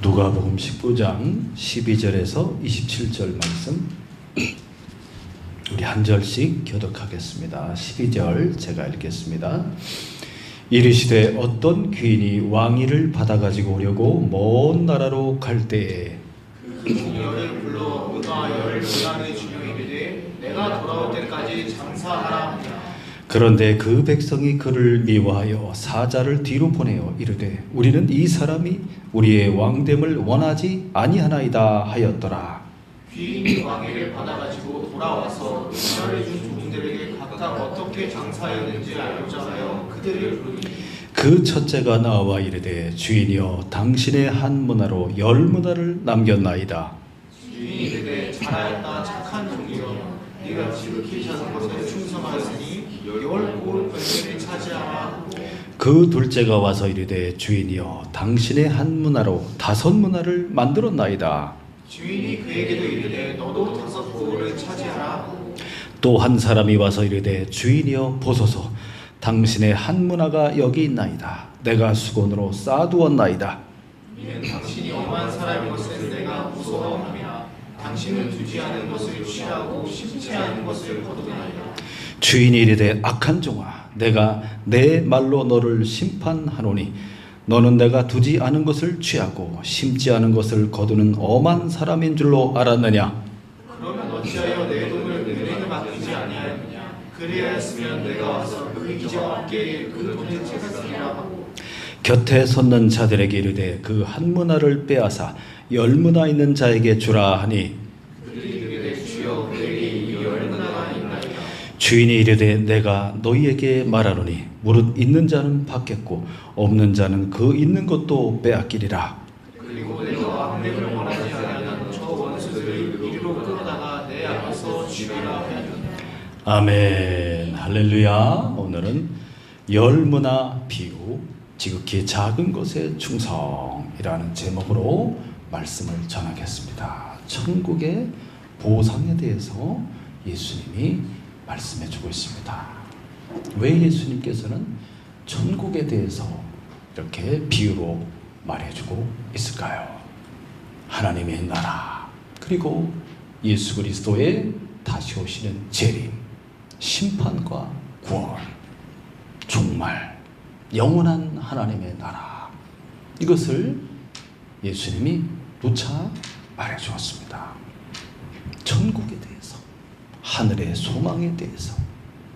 누가복음 19장 12절에서 27절 말씀 우리 한 절씩 교독하겠습니다. 12절 제가 읽겠습니다. 이르시되 어떤 귀인이 왕위를 받아가지고 오려고 먼 나라로 갈 때에 그 궁녀를 불러 그가 열 문안의 주녀에게 이르되 내가 돌아올 때까지 장사하라 하니라. 그런데 그 백성이 그를 미워하여 사자를 뒤로 보내어 이르되 우리는 이 사람이 우리의 왕됨을 원하지 아니하나이다 하였더라. 귀인이 왕위를 받아가지고 돌아와서 은사를 준 종들에게 각각 어떻게 장사하였는지 알고자 하여 그들을 부르니 그 첫째가 나와 이르되 주인이여 당신의 한 문화로 열 문화를 남겼나이다. 주인이 이르되 잘하였다 착한 종이여 네가 지극히 작은 것에 충성하였으니 열 권세를 차지하라 하고 그 둘째가 와서 이르되 주인이여 당신의 한 문화로 다섯 문화를 만들었나이다. 주인이 그에게도 이르되 너도 다섯 고을을 차지하라 하고 또 한 사람이 와서 이르되 주인이여 보소서 당신의 한 문화가 여기 있나이다. 내가 수건으로 쌓아두었나이다. 이는 당신이 엄한 사람인 것을 내가 무서워함이라. 당신은 두지 않은 것을 취하고 심지 않은 것을 거두나이다. 주인이 이르되 악한 종아 내가 내 말로 너를 심판하노니 너는 내가 두지 않은 것을 취하고 심지 않은 것을 거두는 엄한 사람인 줄로 알았느냐. 그러면 어찌하여 내 돈을 은행에 맡기지 아니하였느냐. 그리하였으면 내가 와서 그 이자와 함께 그 돈을 채웠으리라 하고 곁에 섰는 자들에게 이르되 그 한 문화를 빼앗아 열 문화 있는 자에게 주라 하니 그들이 이르되 주여 그에게 이 열 문화가 있나이다. 주인이 이르되 내가 너희에게 말하노니 무릇 있는 자는 받겠고 없는 자는 그 있는 것도 빼앗기리라. 그리고 내가 왕래를 원하지 아니하는 저 원수들을 이리로 끌어다가 내 앞에서 죽이라 하였느냐. 아멘 할렐루야. 오늘은 열 문화 비유 지극히 작은 것의 충성이라는 제목으로 말씀을 전하겠습니다. 천국의 보상에 대해서 예수님이 말씀해 주고 있습니다. 왜 예수님께서는 천국에 대해서 이렇게 비유로 말해주고 있을까요? 하나님의 나라 그리고 예수 그리스도의 다시 오시는 재림, 심판과 구원, 종말, 영원한 하나님의 나라 이것을 예수님이 누차 말해주었습니다. 천국에 대해서 하늘의 소망에 대해서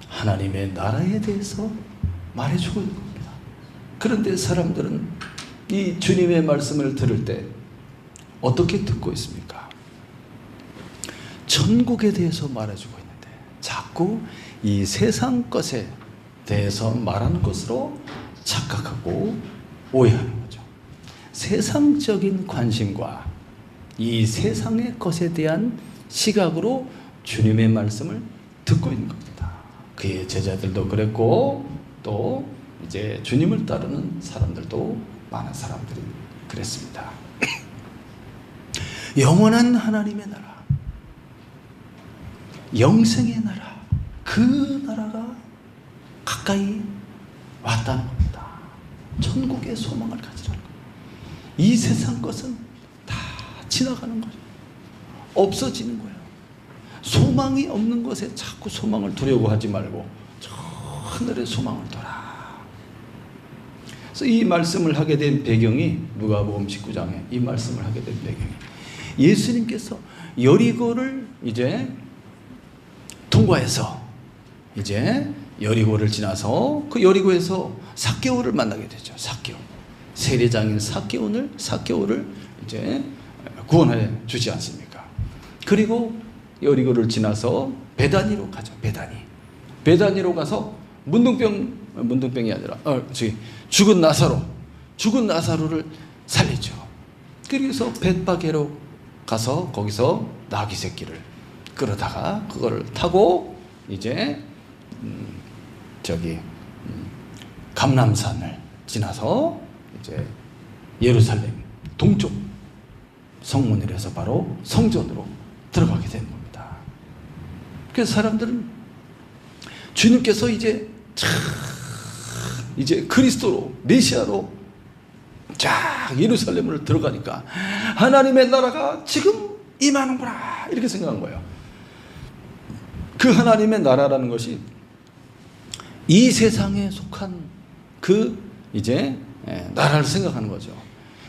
하나님의 나라에 대해서 말해주고 있는 겁니다. 그런데 사람들은 이 주님의 말씀을 들을 때 어떻게 듣고 있습니까? 천국에 대해서 말해주고 있는데 자꾸 이 세상 것에 대해서 말하는 것으로 착각하고 오해하는 거죠. 세상적인 관심과 이 세상의 것에 대한 시각으로 주님의 말씀을 듣고 있는 겁니다. 그의 제자들도 그랬고 또 이제 주님을 따르는 사람들도 많은 사람들이 그랬습니다. 영원한 하나님의 나라, 영생의 나라, 그 나라가 가까이 왔다는 겁니다. 천국의 소망을 가지라는 겁니다. 이 세상 것은 다 지나가는 거죠. 없어지는 거예요. 소망이 없는 것에 자꾸 소망을 두려고 하지 말고 저 하늘의 소망을 둬라. 그래서 이 말씀을 하게 된 배경이 누가복음 19장에 이 말씀을 하게 된 배경이 예수님께서 여리고를 이제 통과해서 이제 여리고를 지나서 그 여리고에서 삭개오를 만나게 되죠. 삭개오. 세리장인 삭개오를 이제 구원해 주지 않습니까? 그리고 여리고를 지나서 베다니로 가죠. 베다니로 가서 문둥병이 아니라 죽은 나사로를 살리죠. 그래서 벳바게로 가서 거기서 나귀 새끼를 끌어다가 그거를 타고 이제 감람산을 지나서 이제 예루살렘 동쪽 성문이라서 바로 성전으로 들어가게 된 겁니다. 그래서 사람들은 주님께서 이제 그리스도로 메시아로 쫙 예루살렘을 들어가니까 하나님의 나라가 지금 임하는구나 이렇게 생각한 거예요. 그 하나님의 나라라는 것이 이 세상에 속한 그 이제 나라를 생각하는 거죠.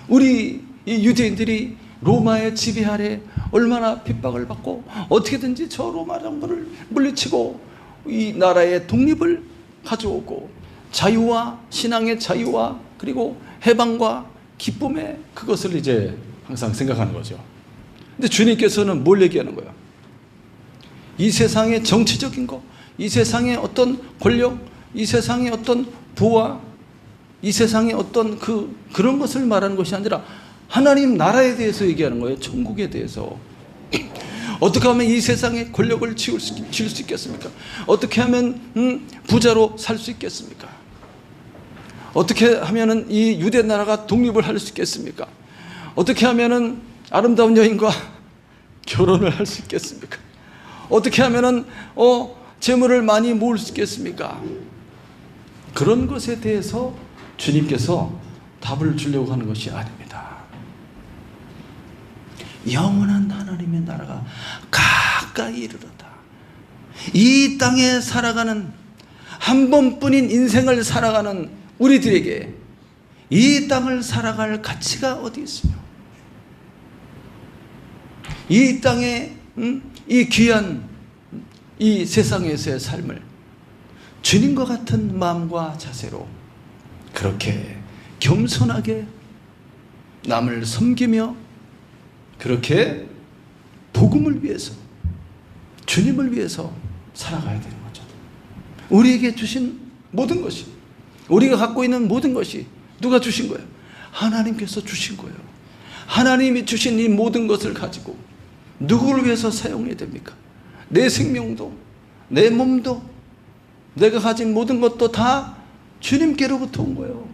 우리 이 유대인들이 로마의 지배 아래 얼마나 핍박을 받고 어떻게든지 저 로마 정부를 물리치고 이 나라의 독립을 가져오고 자유와 신앙의 자유와 그리고 해방과 기쁨의 그것을 이제 항상 생각하는 거죠. 근데 주님께서는 뭘 얘기하는 거예요? 이 세상의 정치적인 거, 이 세상의 어떤 권력, 이 세상의 어떤 부와 이 세상의 어떤 그런 것을 말하는 것이 아니라 하나님 나라에 대해서 얘기하는 거예요. 천국에 대해서. 어떻게 하면 이 세상의 권력을 쥐을 수 있겠습니까? 어떻게 하면 부자로 살 수 있겠습니까? 어떻게 하면 이 유대 나라가 독립을 할 수 있겠습니까? 어떻게 하면 아름다운 여인과 결혼을 할 수 있겠습니까? 어떻게 하면 재물을 많이 모을 수 있겠습니까? 그런 것에 대해서 주님께서 답을 주려고 하는 것이 아닙니다. 영원한 하나님의 나라가 가까이 이르렀다. 이 땅에 살아가는 한 번뿐인 인생을 살아가는 우리들에게 이 땅을 살아갈 가치가 어디 있으며 이 땅에 이 귀한 이 세상에서의 삶을 주님과 같은 마음과 자세로 그렇게 겸손하게 남을 섬기며 그렇게 복음을 위해서 주님을 위해서 살아가야 되는 거죠. 우리에게 주신 모든 것이 우리가 갖고 있는 모든 것이 누가 주신 거예요? 하나님께서 주신 거예요. 하나님이 주신 이 모든 것을 가지고 누구를 위해서 사용해야 됩니까? 내 생명도 내 몸도 내가 가진 모든 것도 다 주님께로부터 온 거예요.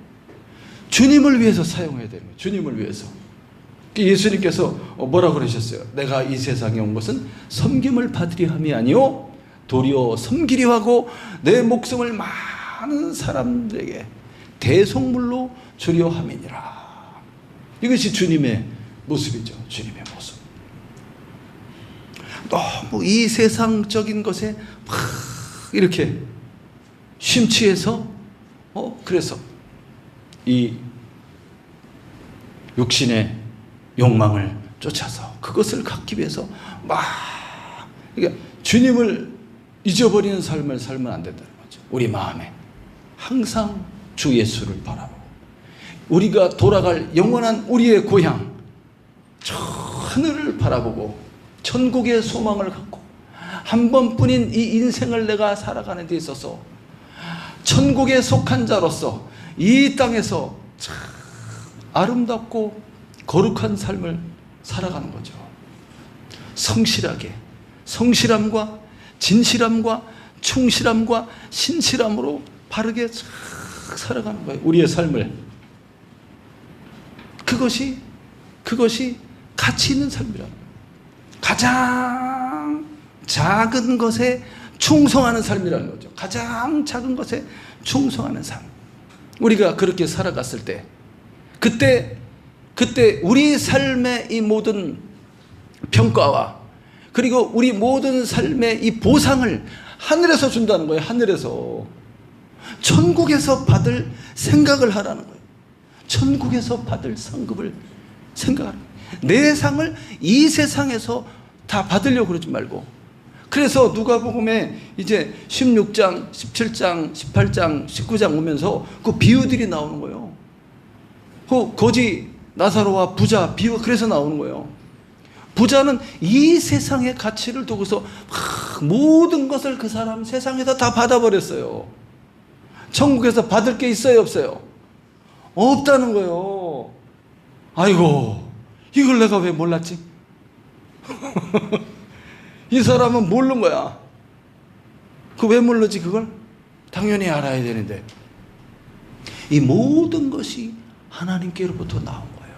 주님을 위해서 사용해야 되는 거예요. 주님을 위해서. 예수님께서 뭐라고 그러셨어요? 내가 이 세상에 온 것은 섬김을 받으려 함이 아니요 도리어 섬기려 하고 내 목숨을 많은 사람들에게 대속물로 주려 함이니라. 이것이 주님의 모습이죠. 주님의 모습. 너무 이 세상적인 것에 막 이렇게 심취해서 그래서 이 육신의 욕망을 쫓아서 그것을 갖기 위해서 막 그러니까 주님을 잊어버리는 삶을 살면 안 된다는 거죠. 우리 마음에 항상 주 예수를 바라보고 우리가 돌아갈 영원한 우리의 고향 저 하늘을 바라보고 천국의 소망을 갖고 한 번뿐인 이 인생을 내가 살아가는 데 있어서 천국에 속한 자로서 이 땅에서 참 아름답고 거룩한 삶을 살아가는 거죠. 성실하게 성실함과 진실함과 충실함과 신실함으로 바르게 살아가는 거예요. 우리의 삶을. 그것이 가치 있는 삶이라는 거예요. 가장 작은 것에 충성하는 삶이라는 거죠. 가장 작은 것에 충성하는 삶. 우리가 그렇게 살아갔을 때 그때 우리 삶의 이 모든 평가와 그리고 우리 모든 삶의 이 보상을 하늘에서 준다는 거예요. 하늘에서. 천국에서 받을 생각을 하라는 거예요. 천국에서 받을 상급을 생각하는 거예요. 내 상을 이 세상에서 다 받으려고 그러지 말고. 그래서 누가복음에 이제 16장, 17장, 18장, 19장 오면서 그 비유들이 나오는 거예요. 그 거지 나사로와 부자 비유가 그래서 나오는 거예요. 부자는 이 세상의 가치를 두고서 모든 것을 그 사람 세상에서 다 받아버렸어요. 천국에서 받을 게 있어요, 없어요? 없다는 거예요. 아이고, 이걸 내가 왜 몰랐지? 이 사람은 모르는 거야. 그 왜 모르지 그걸? 당연히 알아야 되는데. 이 모든 것이 하나님께로부터 나온 거예요.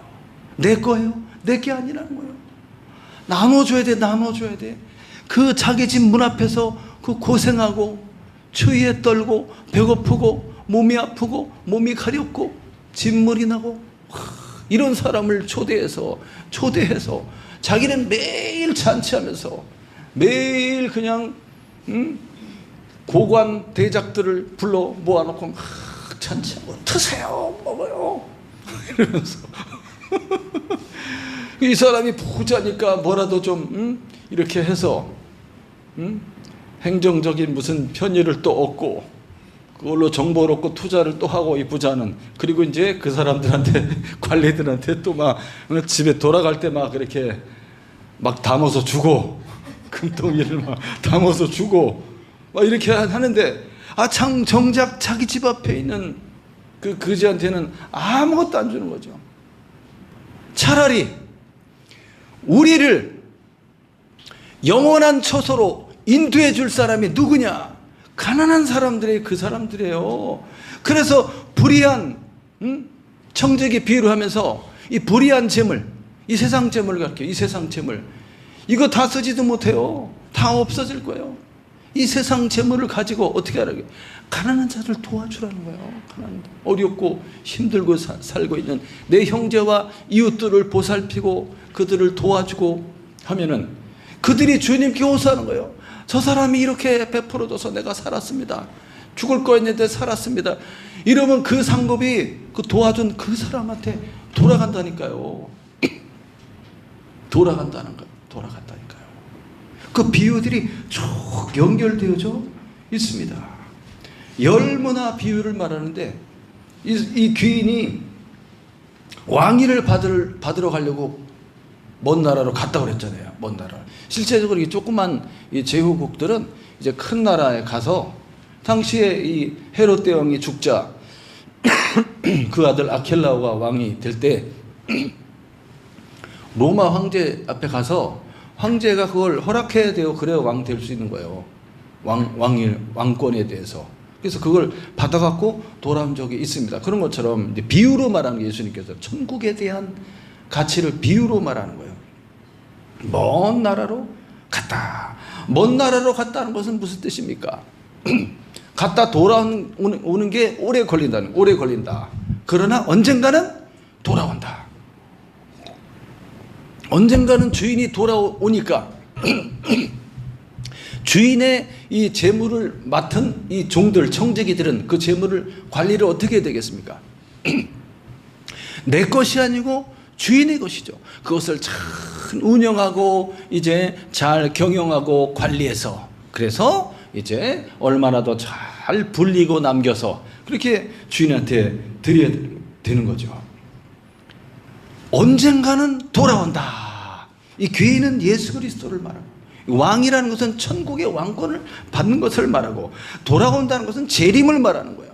내 거예요. 내 게 아니라는 거예요. 나눠줘야 돼. 나눠줘야 돼. 그 자기 집 문 앞에서 그 고생하고 추위에 떨고 배고프고 몸이 아프고 몸이 가렵고 진물이 나고 이런 사람을 초대해서 자기는 매일 잔치하면서 매일 그냥 고관 대작들을 불러 모아놓고 막 잔치하고 드세요 먹어요 이러면서 이 사람이 부자니까 뭐라도 좀 이렇게 해서 행정적인 무슨 편의를 또 얻고 그걸로 정보를 얻고 투자를 또 하고, 이 부자는 그리고 이제 그 사람들한테 관리들한테 또 막 집에 돌아갈 때 막 그렇게 막 담아서 주고 금덩이를 막 담아서 주고 막 이렇게 하는데 정작 자기 집 앞에 있는 그 그지한테는 아무것도 안 주는 거죠. 차라리 우리를 영원한 처소로 인도해 줄 사람이 누구냐? 가난한 사람들이 그 사람들이에요. 그래서 불의한 청지기 비유를 하면서 이 불의한 재물, 이 세상 재물을 가르쳐요. 이 세상 재물 이거 다 쓰지도 못해요. 다 없어질 거예요. 이 세상 재물을 가지고 어떻게 하라고요? 가난한 자를 도와주라는 거예요. 어렵고 힘들고 살고 있는 내 형제와 이웃들을 보살피고 그들을 도와주고 하면은 그들이 주님께 호소하는 거예요. 저 사람이 이렇게 베풀어줘서 내가 살았습니다. 죽을 거였는데 살았습니다. 이러면 그 상급이 그 도와준 그 사람한테 돌아간다니까요. 돌아간다니까요. 그 비유들이 쭉 연결되어져 있습니다. 열문화 비유를 말하는데 이 귀인이 왕위를 받으러 가려고 먼 나라로 갔다 그랬잖아요. 먼 나라. 실제적으로 이 조그만 이 제후국들은 이제 큰 나라에 가서 당시에 이 헤롯 대왕이 죽자 그 아들 아켈라오가 왕이 될 때 로마 황제 앞에 가서 황제가 그걸 허락해야 돼요. 그래야 왕 될 수 있는 거예요. 왕권에 대해서. 그래서 그걸 받아갖고 돌아온 적이 있습니다. 그런 것처럼 이제 비유로 말하는 게 예수님께서 천국에 대한 가치를 비유로 말하는 거예요. 먼 나라로 갔다. 먼 나라로 갔다는 것은 무슨 뜻입니까? 갔다 돌아오는 게 오래 걸린다. 그러나 언젠가는 돌아온다. 언젠가는 주인이 돌아오니까 주인의 이 재물을 맡은 이 종들, 청지기들은 그 재물을 관리를 어떻게 해야 되겠습니까? 내 것이 아니고 주인의 것이죠. 그것을 잘 운영하고 이제 잘 경영하고 관리해서 그래서 이제 얼마나 더 잘 불리고 남겨서 그렇게 주인한테 드려야 되는 거죠. 언젠가는 돌아온다. 이 귀인은 예수 그리스도를 말하고 왕이라는 것은 천국의 왕권을 받는 것을 말하고 돌아온다는 것은 재림을 말하는 거예요.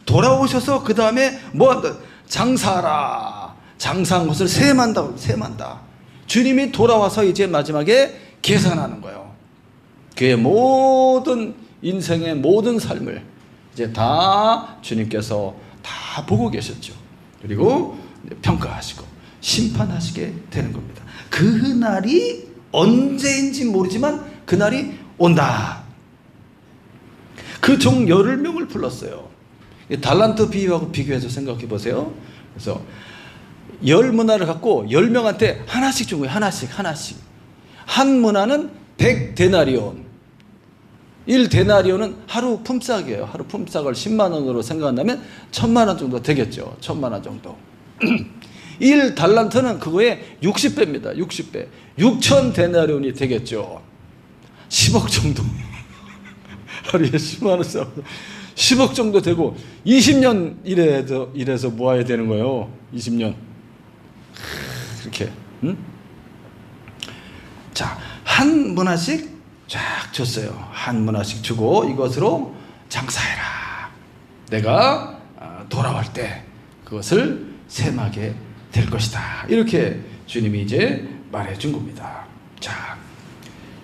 돌아오셔서 그 다음에 뭐한다? 장사하라. 장사한 것을 세만다. 주님이 돌아와서 이제 마지막에 계산하는 거예요. 그의 모든 인생의 모든 삶을 이제 다 주님께서 다 보고 계셨죠. 그리고 평가하시고 심판하시게 되는 겁니다. 그 날이 언제인지 모르지만 그 날이 온다. 그 종 10명을 불렀어요. 달란트 비유하고 비교해서 생각해 보세요. 그래서 10문화를 갖고 10명한테 하나씩 준 거예요. 하나씩. 한 문화는 100데나리온. 1데나리온은 하루 품삯이에요. 하루 품삯을 10만 원으로 생각한다면 1000만 원 정도 되겠죠. 1000만 원 정도. 1달란트는 그거의 60배입니다. 60배. 6,000데나리온이 되겠죠. 10억 정도. 하루에 10만 원 싸고 10억 정도 되고 20년 일해서 모아야 되는 거예요. 20년. 이렇게. 자, 한 문화씩 쫙 줬어요. 한 문화씩 주고 이것으로 장사해라. 내가 돌아올 때 그것을 셈하게 될 것이다. 이렇게 주님이 이제 말해준 겁니다. 자,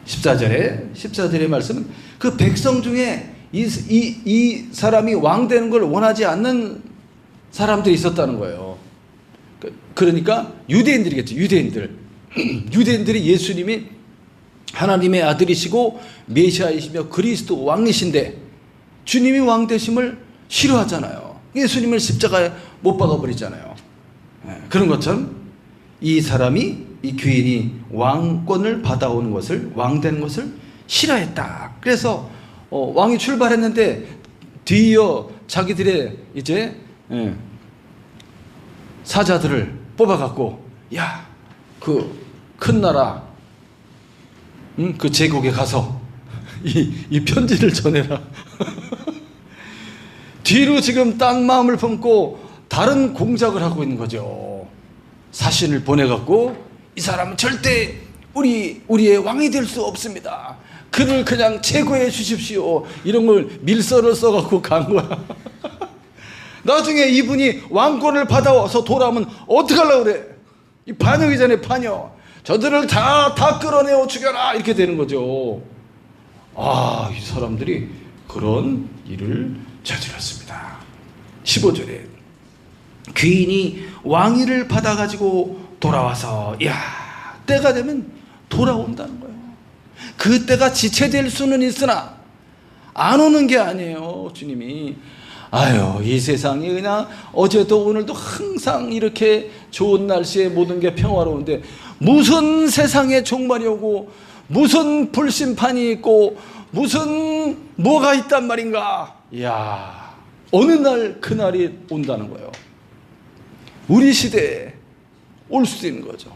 14절의 말씀은 그 백성 중에 이 사람이 왕 되는 걸 원하지 않는 사람들이 있었다는 거예요. 그러니까 유대인들이겠죠. 유대인들이 예수님이 하나님의 아들이시고 메시아이시며 그리스도 왕이신데 주님이 왕 되심을 싫어하잖아요. 예수님을 십자가에 못 박아버리잖아요. 그런 것처럼 이 사람이, 이 귀인이 왕권을 받아오는 것을, 왕된 것을 싫어했다. 그래서 왕이 출발했는데 뒤이어 자기들의 이제 사자들을 뽑아갖고, 야, 그 큰 나라, 그 제국에 가서 이 편지를 전해라. 뒤로 지금 딴 마음을 품고 다른 공작을 하고 있는 거죠. 사신을 보내갖고, 이 사람은 절대 우리의 왕이 될 수 없습니다. 그를 그냥 제거해 주십시오. 이런 걸 밀서를 써갖고 간 거야. 나중에 이분이 왕권을 받아와서 돌아오면 어떡하려고 그래? 이 반역이잖아요, 반역. 저들을 다 끌어내어 죽여라. 이렇게 되는 거죠. 이 사람들이 그런 일을 저질렀습니다. 15절에 귀인이 왕위를 받아가지고 돌아와서, 때가 되면 돌아온다는 거예요. 그 때가 지체될 수는 있으나 안 오는 게 아니에요. 주님이 이 세상이 그냥 어제도 오늘도 항상 이렇게 좋은 날씨에 모든 게 평화로운데 무슨 세상에 종말이 오고 무슨 불심판이 있고 무슨 뭐가 있단 말인가. 어느 날 그날이 온다는 거예요. 우리 시대에 올 수도 있는 거죠.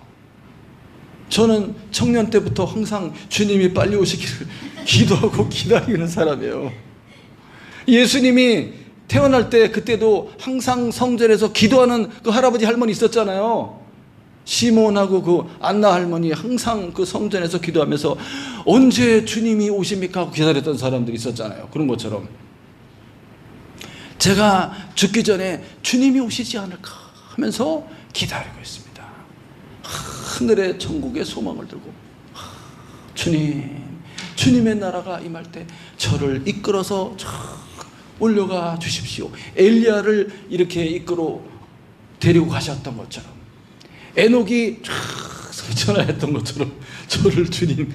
저는 청년 때부터 항상 주님이 빨리 오시기를 기도하고 기다리는 사람이에요. 예수님이 태어날 때 그때도 항상 성전에서 기도하는 그 할아버지 할머니 있었잖아요. 시몬하고 그 안나 할머니 항상 그 성전에서 기도하면서 언제 주님이 오십니까 하고 기다렸던 사람들이 있었잖아요. 그런 것처럼 제가 죽기 전에 주님이 오시지 않을까 하면서 기다리고 있습니다. 하늘의 천국의 소망을 들고, 주님의 나라가 임할 때 저를 이끌어서 올려가 주십시오. 엘리야를 이렇게 이끌어 데리고 가셨던 것처럼, 에녹이 전화했던 것처럼 저를 주님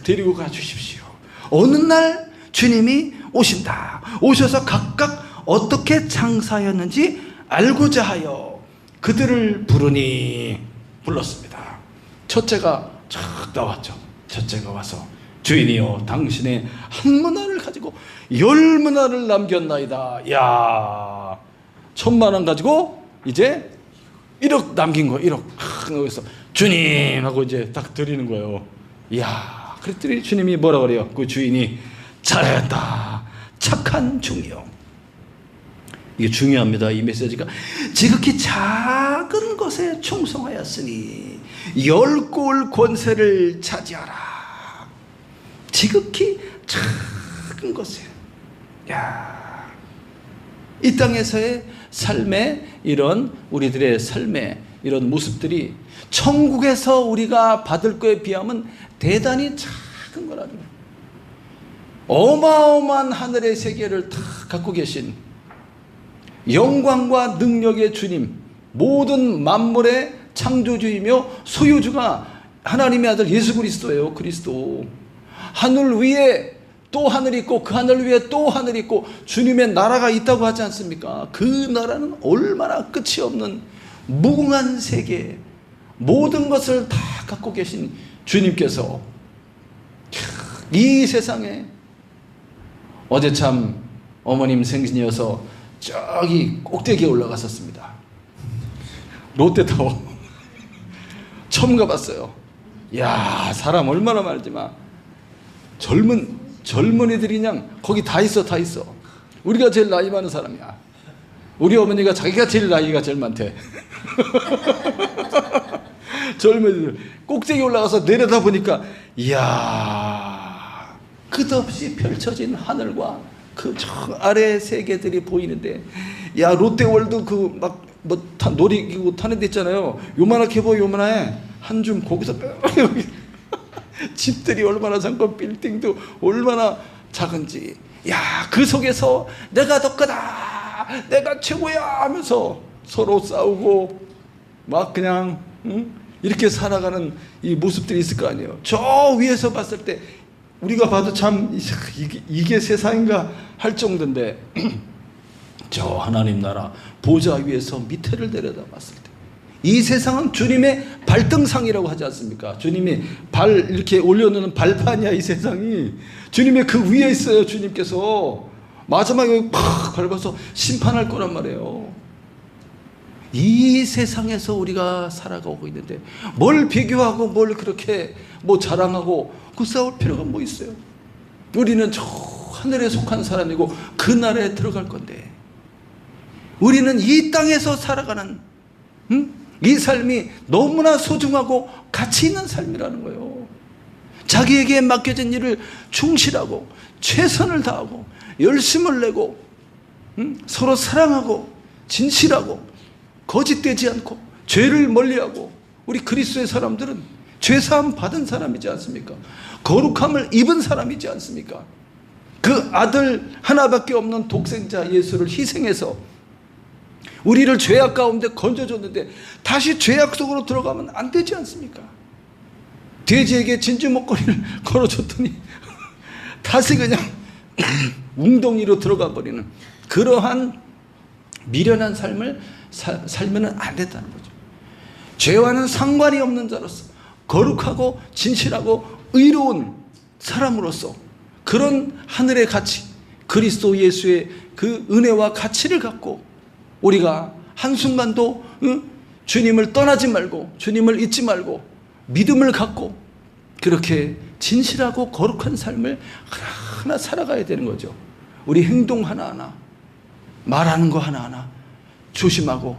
데리고 가 주십시오. 어느 날 주님이 오신다. 오셔서 각각 어떻게 장사하였는지 알고자 하여 그들을 부르니, 불렀습니다. 첫째가 쫙 나왔죠. 첫째가 와서, 주인이여, 당신의 한 문화를 가지고 10문화를 남겼나이다. 1000만 원 가지고 이제 1억 남긴 거, 1억. 그래서 주님 하고 이제 딱 드리는 거예요. 그랬더니 주님이 뭐라 그래요? 그 주인이, 잘했다, 착한 종이요. 이게 중요합니다. 이 메시지가. 지극히 작은 것에 충성하였으니 10골 권세를 차지하라. 지극히 작은 것에. 이 땅에서의 삶의 이런, 우리들의 삶의 이런 모습들이 천국에서 우리가 받을 거에 비하면 대단히 작은 거라는 거예요. 어마어마한 하늘의 세계를 다 갖고 계신 영광과 능력의 주님, 모든 만물의 창조주이며 소유주가 하나님의 아들 예수 그리스도예요. 그리스도. 하늘 위에 또 하늘이 있고 그 하늘 위에 또 하늘이 있고 주님의 나라가 있다고 하지 않습니까? 그 나라는 얼마나 끝이 없는 무궁한 세계, 모든 것을 다 갖고 계신 주님께서 이 세상에, 어제 참 어머님 생신이어서 저기 꼭대기에 올라갔었습니다. 롯데타워. 처음 가봤어요. 사람 얼마나 많지만 젊은이들이 그냥 거기 다 있어. 우리가 제일 나이 많은 사람이야. 우리 어머니가 자기가 제일 나이가 제일 많대. 젊은이들 꼭대기 올라가서 내려다보니까 끝없이 펼쳐진 하늘과 그 저 아래 세계들이 보이는데, 롯데월드 그 막 놀이기구 타는 데 있잖아요. 요만하게 보여. 요만해. 한 줌 거기서 집들이 얼마나 작고 빌딩도 얼마나 작은지. 그 속에서 내가 더 크다, 내가 최고야 하면서 서로 싸우고 막 그냥 이렇게 살아가는 이 모습들이 있을 거 아니에요. 저 위에서 봤을 때 우리가 봐도 참 이게 세상인가 할 정도인데 저 하나님 나라 보좌 위에서 밑에를 내려다봤을 때 이 세상은 주님의 발등상이라고 하지 않습니까? 주님이 발 이렇게 올려놓는 발판이야. 이 세상이 주님의 그 위에 있어요. 주님께서 마지막에 팍 밟아서 심판할 거란 말이에요. 이 세상에서 우리가 살아가고 있는데 뭘 비교하고 뭘 그렇게 뭐 자랑하고 그 싸울 필요가 뭐 있어요? 우리는 저 하늘에 속한 사람이고 그 나라에 들어갈 건데, 우리는 이 땅에서 살아가는 이 삶이 너무나 소중하고 가치 있는 삶이라는 거예요. 자기에게 맡겨진 일을 충실하고 최선을 다하고 열심을 내고 서로 사랑하고 진실하고 거짓되지 않고 죄를 멀리하고, 우리 그리스도의 사람들은 죄사함 받은 사람이지 않습니까? 거룩함을 입은 사람이지 않습니까? 그 아들 하나밖에 없는 독생자 예수를 희생해서 우리를 죄악 가운데 건져줬는데 다시 죄악 속으로 들어가면 안 되지 않습니까? 돼지에게 진주 목걸이를 걸어줬더니 다시 그냥 웅덩이로 들어가 버리는 그러한 미련한 삶을 살면 안 된다는 거죠. 죄와는 상관이 없는 자로서 거룩하고 진실하고 의로운 사람으로서 그런 하늘의 가치, 그리스도 예수의 그 은혜와 가치를 갖고 우리가 한순간도 주님을 떠나지 말고 주님을 잊지 말고 믿음을 갖고 그렇게 진실하고 거룩한 삶을 하나하나 살아가야 되는 거죠. 우리 행동 하나하나, 말하는 거 하나하나 조심하고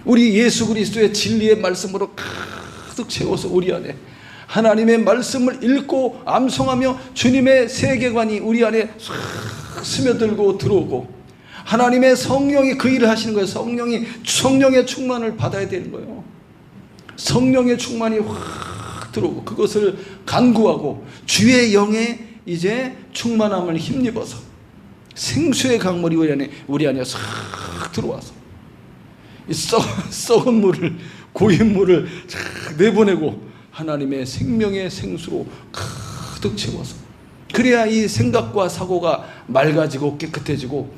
우리 예수 그리스도의 진리의 말씀으로 가득 채워서 우리 안에 하나님의 말씀을 읽고 암송하며 주님의 세계관이 우리 안에 싹 스며들고 들어오고 하나님의 성령이 그 일을 하시는 거예요. 성령의 충만을 받아야 되는 거예요. 성령의 충만이 확 들어오고 그것을 간구하고 주의 영에 이제 충만함을 힘입어서 생수의 강물이 우리 안에 싹 들어와서 이 썩은 물을, 고인 물을 쫙 내보내고 하나님의 생명의 생수로 가득 채워서, 그래야 이 생각과 사고가 맑아지고 깨끗해지고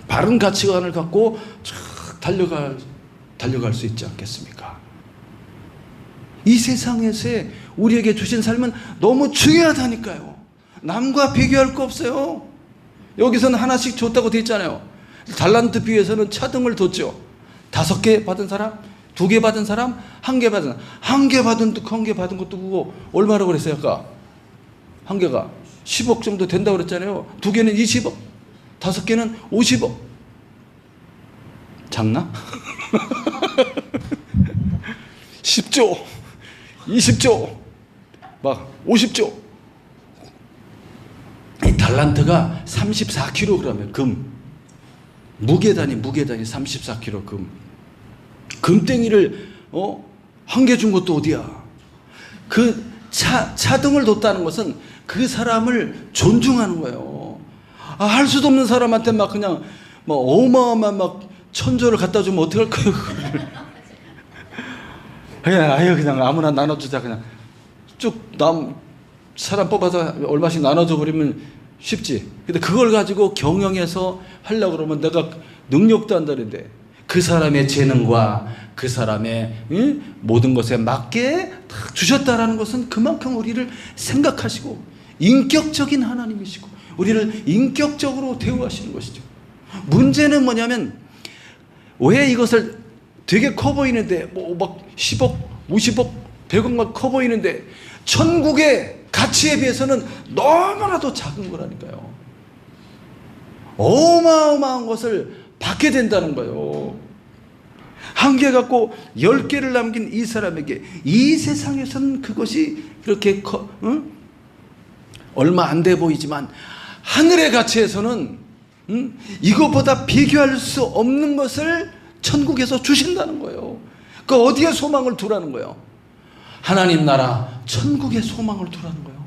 바른 가치관을 갖고 쫙 달려갈 수 있지 않겠습니까? 이 세상에서 우리에게 주신 삶은 너무 중요하다니까요. 남과 비교할 거 없어요. 여기서는 하나씩 줬다고 돼 있잖아요. 달란트 비유에서는 차등을 뒀죠. 5개 받은 사람, 2개 받은 사람, 1개 받은 사람. 1개 받은 것도 그거 얼마라고 그랬어요 아까? 1개가 10억 정도 된다고 그랬잖아요. 2개는 20억, 5개는 50억. 작나? 10조, 20조, 막 50조. 이 달란트가 34kg 금. 무게단이 34kg 금. 금땡이를 1개 준 것도 어디야? 그 차등을 뒀다는 것은 그 사람을 존중하는 거예요. 할 수도 없는 사람한테 막 그냥 막 어마어마한 막 천조를 갖다 주면 어떡할 거예요? 그냥 아무나 나눠주자. 그냥 쭉 사람 뽑아서 얼마씩 나눠줘 버리면 쉽지. 근데 그걸 가지고 경영해서 하려고 그러면 내가 능력도 안다는데 그 사람의 재능과 그 사람의 모든 것에 맞게 다 주셨다라는 것은 그만큼 우리를 생각하시고 인격적인 하나님이시고 우리를 인격적으로 대우하시는 것이죠. 문제는 뭐냐면 왜 이것을 되게 커 보이는데 뭐 막 10억, 50억, 100억만 커 보이는데 천국의 가치에 비해서는 너무나도 작은 거라니까요. 어마어마한 것을 받게 된다는 거예요. 1개 갖고 10개를 남긴 이 사람에게 이 세상에서는 그것이 그렇게 얼마 안 돼 보이지만 하늘의 가치에서는 이것보다 비교할 수 없는 것을 천국에서 주신다는 거예요. 그 어디에 소망을 두라는 거예요? 하나님 나라 천국에 소망을 두라는 거예요.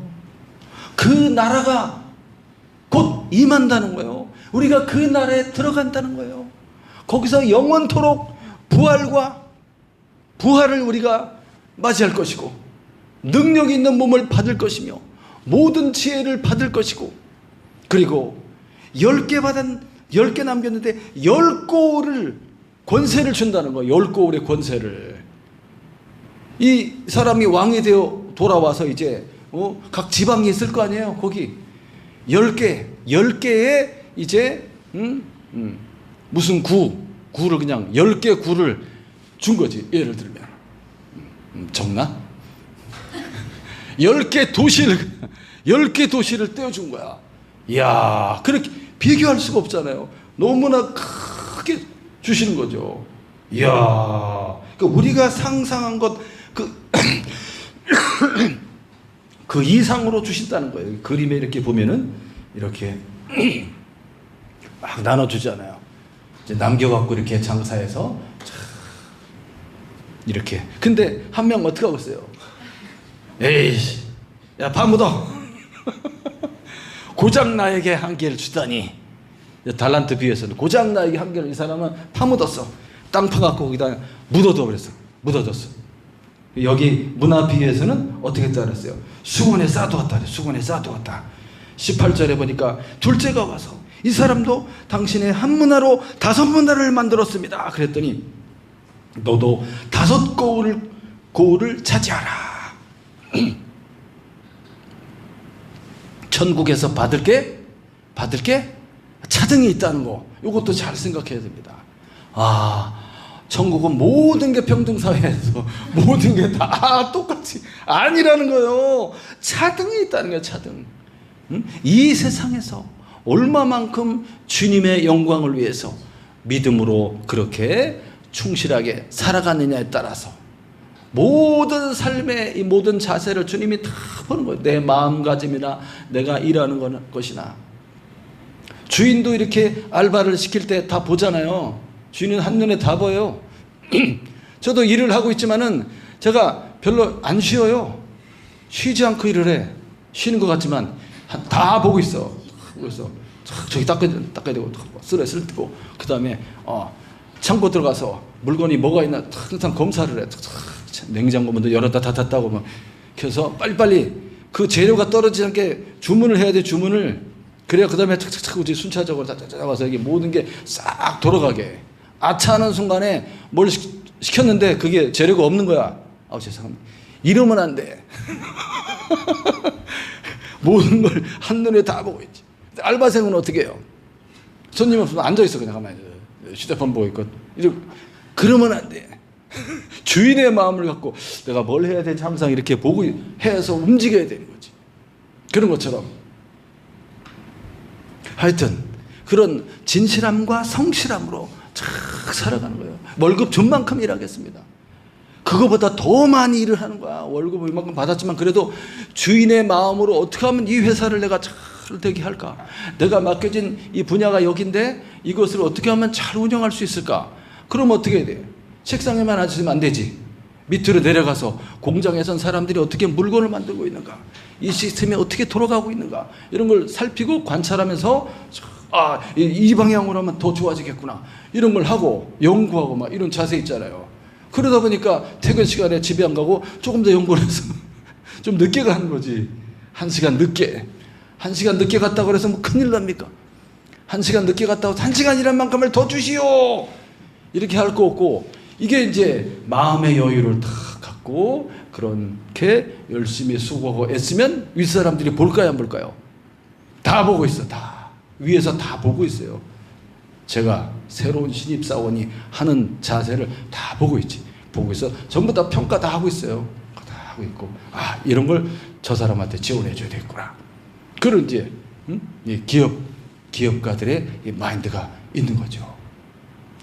그 나라가 곧 임한다는 거예요. 우리가 그 나라에 들어간다는 거예요. 거기서 영원토록 부활을 우리가 맞이할 것이고 능력 있는 몸을 받을 것이며 모든 지혜를 받을 것이고, 그리고 10개 남겼는데 10골을 권세를 준다는 거예요. 10고울의 권세를. 이 사람이 왕이 되어 돌아와서 이제 각 지방이 있을 거 아니에요. 거기 10개의 이제 무슨 구를 그냥 10개 구를 준 거지. 예를 들면 적나? 10개 도시를 떼어준 거야. 이야, 그렇게 비교할 수가 없잖아요. 너무나 크게 주시는 거죠. 이야, 그러니까 우리가 상상한 것 그 이상으로 주신다는 거예요. 그림에 이렇게 보면은 이렇게 막 나눠주잖아요. 이제 남겨갖고 이렇게 장사해서 이렇게. 근데 한 명 어떻게 하고 있어요? 에이씨, 야 파묻어. 고작 나에게 한 개를 주다니. 달란트 비유에서는 고작 나에게 한 개를, 이 사람은 파묻었어. 땅 파갖고 거기다 묻어둬 버렸어. 묻어뒀어. 여기 문화 비유에서는 어떻게 따랐어요? 수건에 싸두었다. 수건에 싸두었다. 18절에 보니까 둘째가 와서 이 사람도 당신의 한 문화로 5문화를 만들었습니다. 그랬더니 너도 5고울을 차지하라. 천국에서 받을 게 차등이 있다는 거. 이것도 잘 생각해야 됩니다. 천국은 모든 게 평등사회에서 모든 게 다 똑같이 아니라는 거예요. 차등이 있다는 거예요. 차등. 이 세상에서 얼마만큼 주님의 영광을 위해서 믿음으로 그렇게 충실하게 살아가느냐에 따라서 모든 삶의 이 모든 자세를 주님이 다 보는 거예요. 내 마음가짐이나 내가 일하는 것이나. 주인도 이렇게 알바를 시킬 때 다 보잖아요. 주인은 한눈에 다 보여요. 저도 일을 하고 있지만은 제가 별로 안 쉬어요. 쉬지 않고 일을 해. 쉬는 것 같지만 다 보고 있어. 그래서 저기 닦아야 되고 쓰레 뜨고, 그 다음에 창고 들어가서 물건이 뭐가 있나 항상 검사를 해. 냉장고 문도 열었다 닫았다고 막 켜서 빨리빨리 그 재료가 떨어지지 않게 주문을 해야 돼. 주문을. 그래야 그 다음에 착착착 순차적으로 와서 이게 모든 게 싹 돌아가게. 아차하는 순간에 뭘 시켰는데 그게 재료가 없는 거야. 죄송합니다. 이러면 안 돼. 모든 걸 한눈에 다 보고 있지. 알바생은 어떻게 해요? 손님 없으면 앉아있어. 그냥 가만히 휴대폰 보고 있고. 그러면 안 돼. 주인의 마음을 갖고 내가 뭘 해야 되는지 항상 이렇게 보고 해서 움직여야 되는 거지. 그런 것처럼 하여튼 그런 진실함과 성실함으로 쫙 살아가는 거예요. 월급 준 만큼 일하겠습니다. 그거보다 더 많이 일을 하는 거야. 월급을 이만큼 받았지만 그래도 주인의 마음으로 어떻게 하면 이 회사를 내가 잘 되게 할까? 내가 맡겨진 이 분야가 여긴데 이것을 어떻게 하면 잘 운영할 수 있을까? 그럼 어떻게 해야 돼? 책상에만 앉으면 안 되지. 밑으로 내려가서 공장에선 사람들이 어떻게 물건을 만들고 있는가? 이 시스템이 어떻게 돌아가고 있는가? 이런 걸 살피고 관찰하면서 이 방향으로 하면 더 좋아지겠구나. 이런 걸 하고 연구하고 막 이런 자세 있잖아요. 그러다 보니까 퇴근 시간에 집에 안 가고 조금 더 연구를 해서 좀 늦게 가는 거지. 1시간 늦게 갔다고 그래서 뭐 큰일 납니까? 1시간 늦게 갔다고 1시간 일한 만큼을 더 주시오. 이렇게 할 거 없고, 이게 이제 마음의 여유를 다 갖고 그렇게 열심히 수고하고 애쓰면 윗사람들이 볼까요, 안 볼까요? 다 보고 있어. 다 위에서 다 보고 있어요. 제가 새로운 신입사원이 하는 자세를 다 보고 있지. 보고 있어. 전부 다 평가 다 하고 있어요. 다 하고 있고, 이런 걸 저 사람한테 지원해 줘야 되겠구나. 그런 이제 이 기업가들의 이 마인드가 있는 거죠.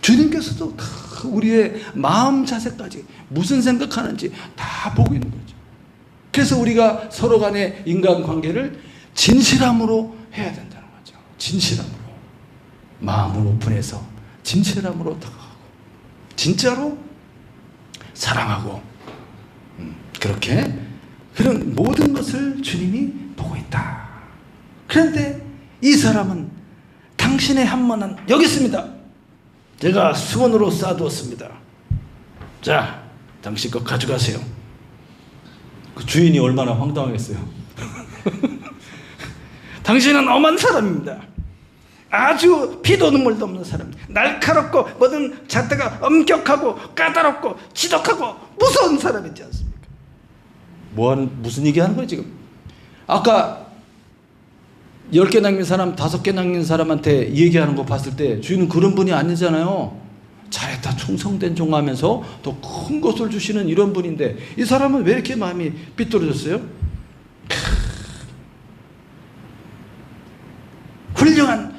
주님께서도 다 우리의 마음 자세까지 무슨 생각하는지 다 보고 있는 거죠. 그래서 우리가 서로 간의 인간관계를 진실함으로 해야 된다는 거죠. 진실함으로. 마음을 오픈해서 진실함으로 다가가고 진짜로 사랑하고 그렇게 그런 모든 것을 주님이 보고 있다. 그런데 이 사람은 당신의 한문은 여기 있습니다. 제가 수건으로 싸두었습니다. 자, 당신 거 가져가세요. 그 주인이 얼마나 황당하겠어요. 당신은 엄한 사람입니다. 아주 피도 눈물도 없는 사람, 날카롭고 뭐든 잣대가 엄격하고 까다롭고 지독하고 무서운 사람이지 않습니까? 무슨 얘기하는 거예요 지금? 아까 10개 남긴 사람, 5개 남긴 사람한테 얘기하는 거 봤을 때 주인은 그런 분이 아니잖아요. 잘했다, 충성된 종하면서 더 큰 것을 주시는 이런 분인데, 이 사람은 왜 이렇게 마음이 삐뚤어졌어요? 훌륭한,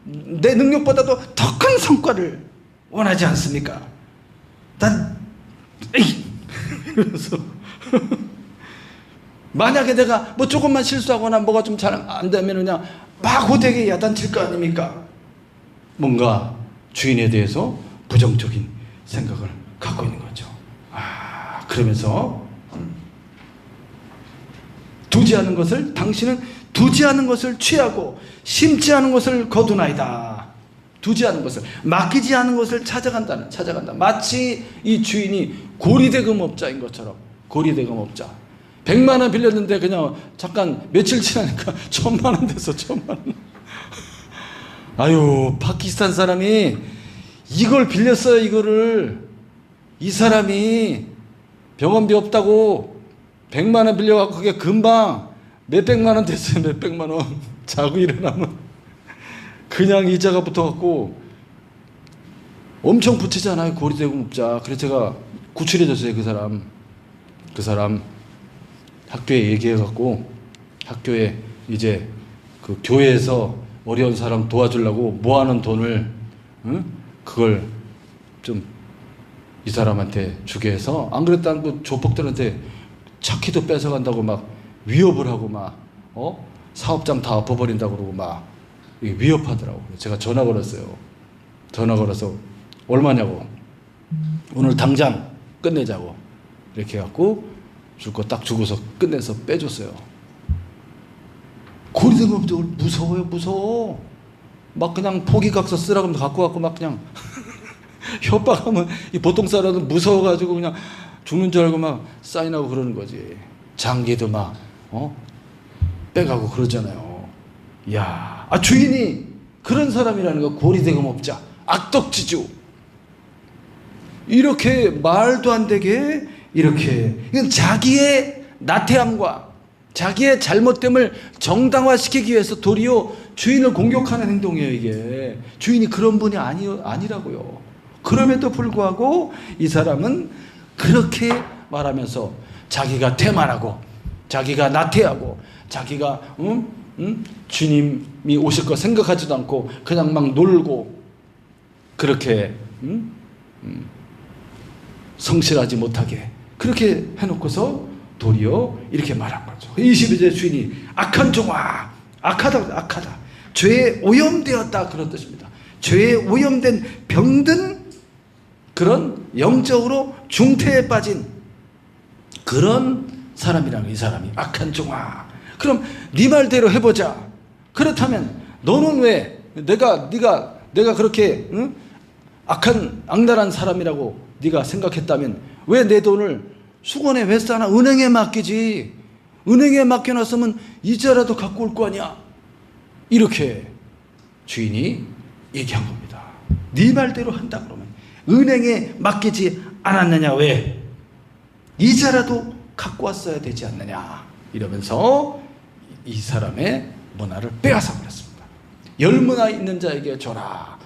내 능력보다도 더 큰 성과를 원하지 않습니까? 이러면서 만약에 내가 뭐 조금만 실수하거나 뭐가 좀 잘 안 되면 그냥 막 호되게 야단칠 거 아닙니까? 뭔가 주인에 대해서 부정적인 생각을 갖고 있는 거죠. 그러면서 당신은 두지 않은 것을 취하고 심지 않은 것을 거두나이다. 두지 않은 것을, 맡기지 않은 것을 찾아간다. 마치 이 주인이 고리대금업자인 것처럼. 고리대금업자. 100만 원 빌렸는데 그냥 잠깐 며칠 지나니까 1000만 원 됐어. 1000만 원. 아유, 파키스탄 사람이 이걸 빌렸어요. 이거를. 이 사람이 병원비 없다고 100만 원 빌려갖고 그게 금방 몇백만 원 됐어요. 몇백만 원. 자고 일어나면 그냥 이자가 붙어갖고 엄청 붙이잖아요. 고리대금업자. 그래서 제가 구출해줬어요. 그 사람 학교에 얘기해갖고, 학교에 이제 그 교회에서 어려운 사람 도와주려고 모아놓은 돈을, 그걸 좀 이 사람한테 주게 해서, 안 그랬다면 그 조폭들한테 차키도 뺏어간다고 막 위협을 하고 막, 사업장 다 엎어버린다고 그러고 막 위협하더라고. 제가 전화 걸었어요. 전화 걸어서 얼마냐고, 오늘 당장 끝내자고 이렇게 해갖고 줄 거 딱 주고서 끝내서 빼줬어요. 고리대금업자들 무서워. 막 그냥 포기각서 쓰라 그러면 갖고 갖고 막 그냥 협박하면, 이 보통 사람은 무서워가지고 그냥 죽는 줄 알고 막 사인하고 그러는 거지. 장기도 막 빼가고 그러잖아요. 이야, 주인이 그런 사람이라는 거. 고리대금업자, 악덕지주, 이렇게 말도 안 되게 이렇게, 이건 자기의 나태함과 자기의 잘못됨을 정당화시키기 위해서 도리어 주인을 공격하는 행동이에요. 이게 주인이 그런 분이 아니라고요. 그럼에도 불구하고 이 사람은 그렇게 말하면서 자기가 태만하고 자기가 나태하고 자기가 주님이 오실 거 생각하지도 않고 그냥 막 놀고 그렇게 성실하지 못하게 그렇게 해놓고서 도리어 이렇게 말한 거죠. 22절 주인이 악한 종아, 악하다. 죄에 오염되었다, 그런 뜻입니다. 죄에 오염된 병든 그런 영적으로 중태에 빠진 그런 사람이라는, 이 사람이 악한 종아. 그럼 네 말대로 해보자. 그렇다면 너는 왜 내가 그렇게 악랄한 사람이라고 네가 생각했다면 왜 내 돈을 수건에 왜 싸나? 은행에 맡기지. 은행에 맡겨놨으면 이자라도 갖고 올 거 아니야. 이렇게 주인이 얘기한 겁니다. 네 말대로 한다 그러면 은행에 맡기지 않았느냐? 왜? 이자라도 갖고 왔어야 되지 않느냐? 이러면서 이 사람의 문화를 빼앗아 버렸습니다. 10문화 있는 자에게 줘라.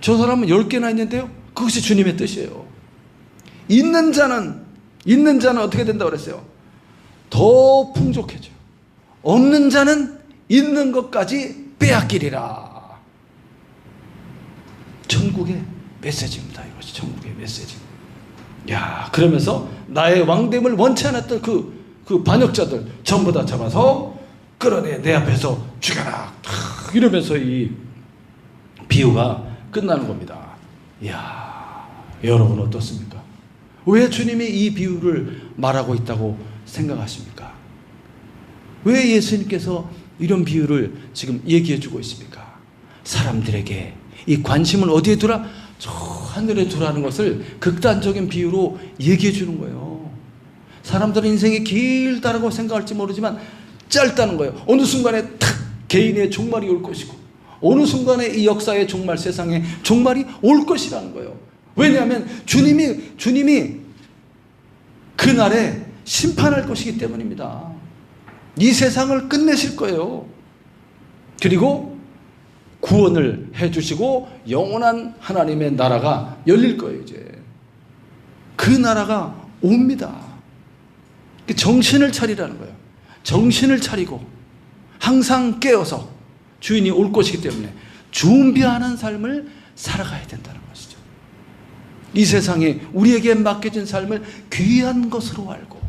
저 사람은 10개나 있는데요? 그것이 주님의 뜻이에요. 있는 자는 어떻게 된다고 그랬어요? 더 풍족해져요. 없는 자는 있는 것까지 빼앗기리라. 천국의 메시지입니다. 이것이 천국의 메시지. 야, 그러면서 나의 왕됨을 원치 않았던 그 반역자들 전부 다 잡아서 끌어내 내 앞에서 죽여라. 이러면서 이 비유가 끝나는 겁니다. 이야, 여러분 어떻습니까? 왜 주님이 이 비유를 말하고 있다고 생각하십니까? 왜 예수님께서 이런 비유를 지금 얘기해 주고 있습니까? 사람들에게 이 관심을 어디에 두라? 저 하늘에 두라는 것을 극단적인 비유로 얘기해 주는 거예요. 사람들은 인생이 길다라고 생각할지 모르지만 짧다는 거예요. 어느 순간에 탁 개인의 종말이 올 것이고 어느 순간에 이 역사의 종말, 세상의 종말이 올 것이라는 거예요. 왜냐하면 주님이 그날에 심판할 것이기 때문입니다. 이 세상을 끝내실 거예요. 그리고 구원을 해주시고 영원한 하나님의 나라가 열릴 거예요. 이제 그 나라가 옵니다. 정신을 차리라는 거예요. 정신을 차리고 항상 깨어서 주인이 올 것이기 때문에 준비하는 삶을 살아가야 된다는 것이죠. 이 세상에 우리에게 맡겨진 삶을 귀한 것으로 알고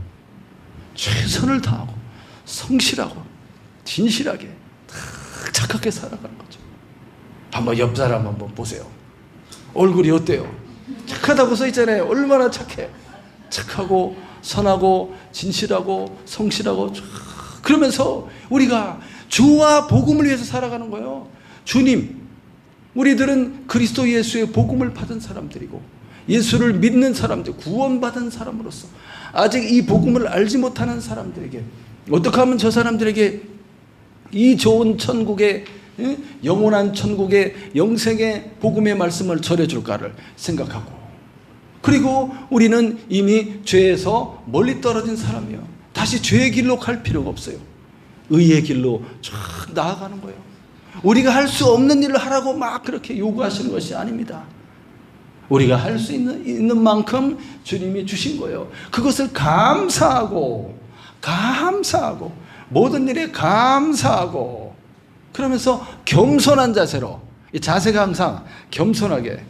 최선을 다하고 성실하고 진실하게 착하게 살아가는 거죠. 한번 옆 사람 한번 보세요. 얼굴이 어때요? 착하다고 써 있잖아요. 얼마나 착해. 착하고 선하고 진실하고 성실하고 그러면서 우리가 주와 복음을 위해서 살아가는 거예요. 주님, 우리들은 그리스도 예수의 복음을 받은 사람들이고 예수를 믿는 사람들, 구원받은 사람으로서 아직 이 복음을 알지 못하는 사람들에게 어떻게 하면 저 사람들에게 이 좋은 천국의, 영원한 천국의 영생의 복음의 말씀을 전해줄까를 생각하고, 그리고 우리는 이미 죄에서 멀리 떨어진 사람이에요. 다시 죄의 길로 갈 필요가 없어요. 의의 길로 쭉 나아가는 거예요. 우리가 할 수 없는 일을 하라고 막 그렇게 요구하시는 것이 아닙니다. 우리가 할 수 있는 만큼 주님이 주신 거예요. 그것을 감사하고 모든 일에 감사하고, 그러면서 겸손한 자세로, 이 자세가 항상 겸손하게,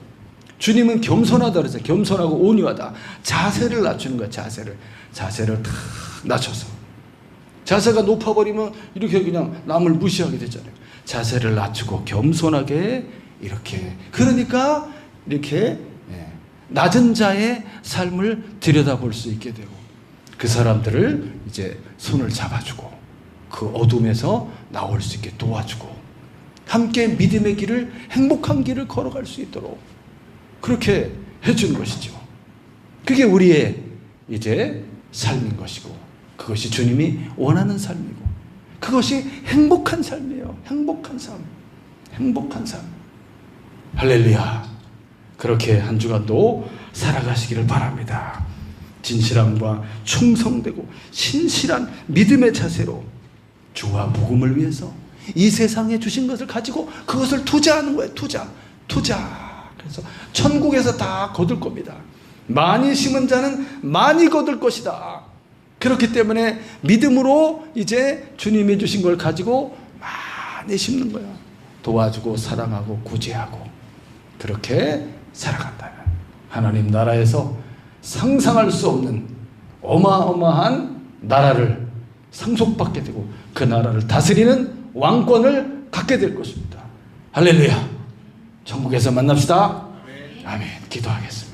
주님은 겸손하다 그랬어요. 겸손하고 온유하다. 자세를 낮추는 거예요. 자세를 탁 낮춰서. 자세가 높아버리면 이렇게 그냥 남을 무시하게 되잖아요. 자세를 낮추고 겸손하게 이렇게. 그러니까 이렇게 낮은 자의 삶을 들여다볼 수 있게 되고, 그 사람들을 이제 손을 잡아주고 그 어둠에서 나올 수 있게 도와주고 함께 믿음의 길을, 행복한 길을 걸어갈 수 있도록 그렇게 해주는 것이죠. 그게 우리의 이제 삶인 것이고, 그것이 주님이 원하는 삶이고, 그것이 행복한 삶이에요. 행복한 삶. 할렐루야. 그렇게 한 주간도 살아가시기를 바랍니다. 진실함과 충성되고 신실한 믿음의 자세로 주와 복음을 위해서 이 세상에 주신 것을 가지고 그것을 투자하는 거예요. 투자. 그래서 천국에서 다 거둘 겁니다. 많이 심은 자는 많이 거둘 것이다. 그렇기 때문에 믿음으로 이제 주님이 주신 걸 가지고 많이 심는 거예요. 도와주고 사랑하고 구제하고 그렇게 살아간다면 하나님 나라에서 상상할 수 없는 어마어마한 나라를 상속받게 되고 그 나라를 다스리는 왕권을 갖게 될 것입니다. 할렐루야. 천국에서 만납시다. 아멘. 기도하겠습니다.